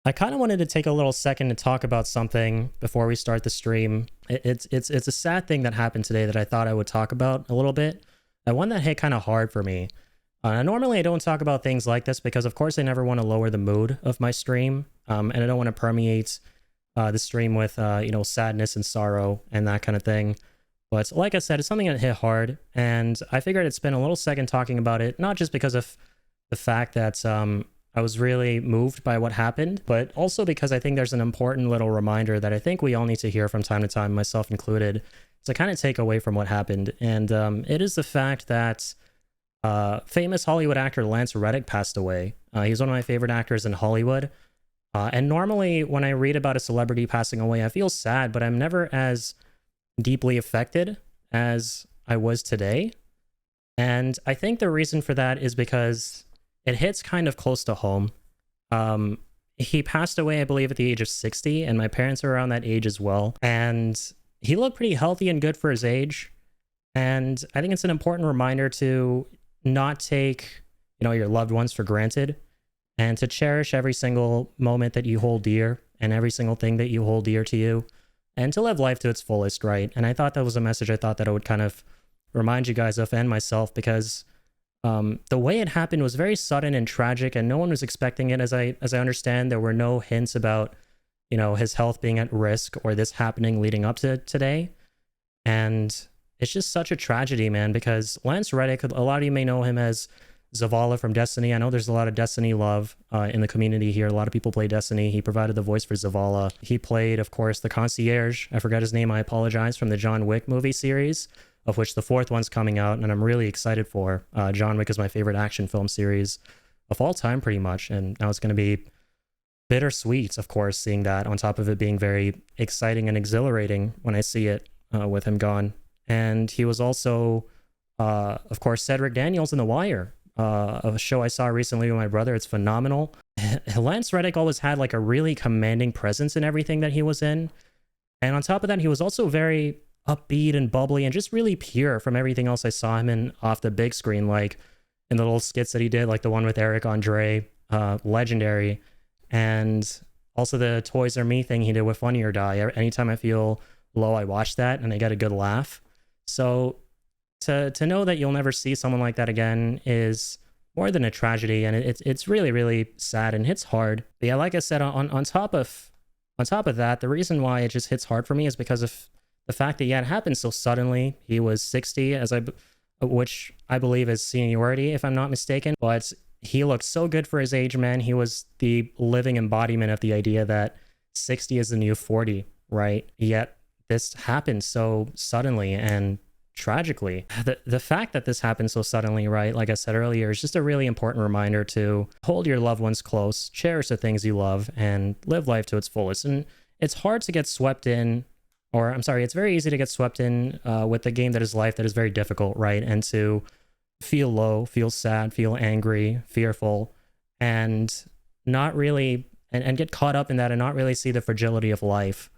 I kind of wanted to take a little second to talk about something before we start the stream. It's a sad thing that happened today that I thought I would talk about a little bit. And one that hit kind of hard for me. Normally I don't talk about things like this because of course I never want to lower the mood of my stream, and I don't want to permeate the stream with sadness and sorrow and that kind of thing. But like I said, it's something that hit hard, and I figured I'd spend a little second talking about it, not just because of the fact that I was really moved by what happened, but also because I think there's an important little reminder that I think we all need to hear from time to time, myself included, to kind of take away from what happened. And it is the fact that famous Hollywood actor Lance Reddick passed away. He's one of my favorite actors in Hollywood. And normally when I read about a celebrity passing away, I feel sad, but I'm never as deeply affected as I was today. And I think the reason for that is because it hits kind of close to home. He passed away, I believe, at the age of 60, and my parents are around that age as well. And he looked pretty healthy and good for his age. And I think it's an important reminder to not take, your loved ones for granted, and to cherish every single moment that you hold dear and every single thing that you hold dear to you, and to live life to its fullest, right? And I thought that was a message I thought that I would kind of remind you guys of, and myself, because the way it happened was very sudden and tragic, and no one was expecting it. As I understand, there were no hints about, his health being at risk or this happening leading up to today. And it's just such a tragedy, man, because Lance Reddick, a lot of you may know him as Zavala from Destiny. I know there's a lot of Destiny love in the community here. A lot of people play Destiny. He provided the voice for Zavala. He played, of course, the concierge. I forgot his name. I apologize. From the John Wick movie series, of which the fourth one's coming out, and I'm really excited for. John Wick is my favorite action film series of all time, pretty much, and now it's going to be bittersweet, of course, seeing that, on top of it being very exciting and exhilarating when I see it with him gone. And he was also, of course, Cedric Daniels in The Wire, a show I saw recently with my brother. It's phenomenal. Lance Reddick always had like a really commanding presence in everything that he was in. And on top of that, he was also very upbeat and bubbly and just really pure from everything else I saw him in off the big screen, like in the little skits that he did, like the one with Eric Andre, legendary. And also the Toys Are Me thing he did with Funny or Die. Anytime I feel low, I watch that and I get a good laugh. So to know that you'll never see someone like that again is more than a tragedy, and it's really, really sad and hits hard. But yeah, like I said, on top of that, the reason why it just hits hard for me is because of the fact that, yeah, it happened so suddenly. He was 60, which I believe is seniority, if I'm not mistaken. But he looked so good for his age, man. He was the living embodiment of the idea that 60 is the new 40, right? Yet this happened so suddenly and tragically. The fact that this happened so suddenly, right, like I said earlier, is just a really important reminder to hold your loved ones close, cherish the things you love, and live life to its fullest. And it's hard to get swept in, or I'm sorry, it's very easy to get swept in with the game that is life, that is very difficult, right? And to feel low, feel sad, feel angry, fearful, and not really, and get caught up in that and not really see the fragility of life.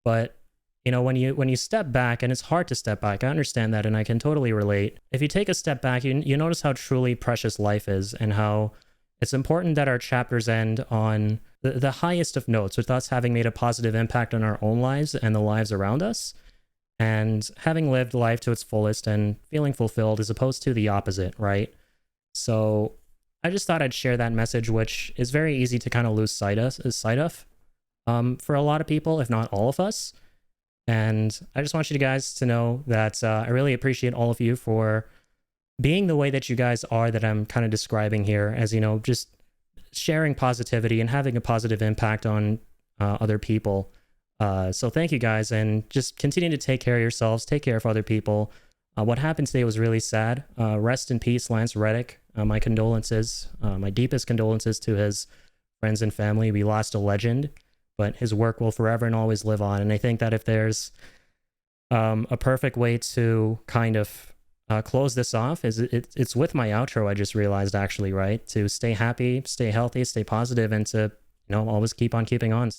But when you step back, and it's hard to step back, I understand that, and I can totally relate. If you take a step back, you notice how truly precious life is, and how it's important that our chapters end on the highest of notes, with us having made a positive impact on our own lives and the lives around us, and having lived life to its fullest and feeling fulfilled, as opposed to the opposite, right? So I just thought I'd share that message, which is very easy to kind of lose sight of for a lot of people, if not all of us. And I just want you guys to know that I really appreciate all of you for being the way that you guys are, that I'm kind of describing here, as, just sharing positivity and having a positive impact on other people. So thank you guys, and just continue to take care of yourselves, take care of other people. What happened today was really sad. Rest in peace, Lance Reddick. My condolences, my deepest condolences to his friends and family. We lost a legend, but his work will forever and always live on. And I think that if there's a perfect way to kind of close this off, it's with my outro. I just realized, actually, right? To stay happy, stay healthy, stay positive, and to, always keep on keeping on.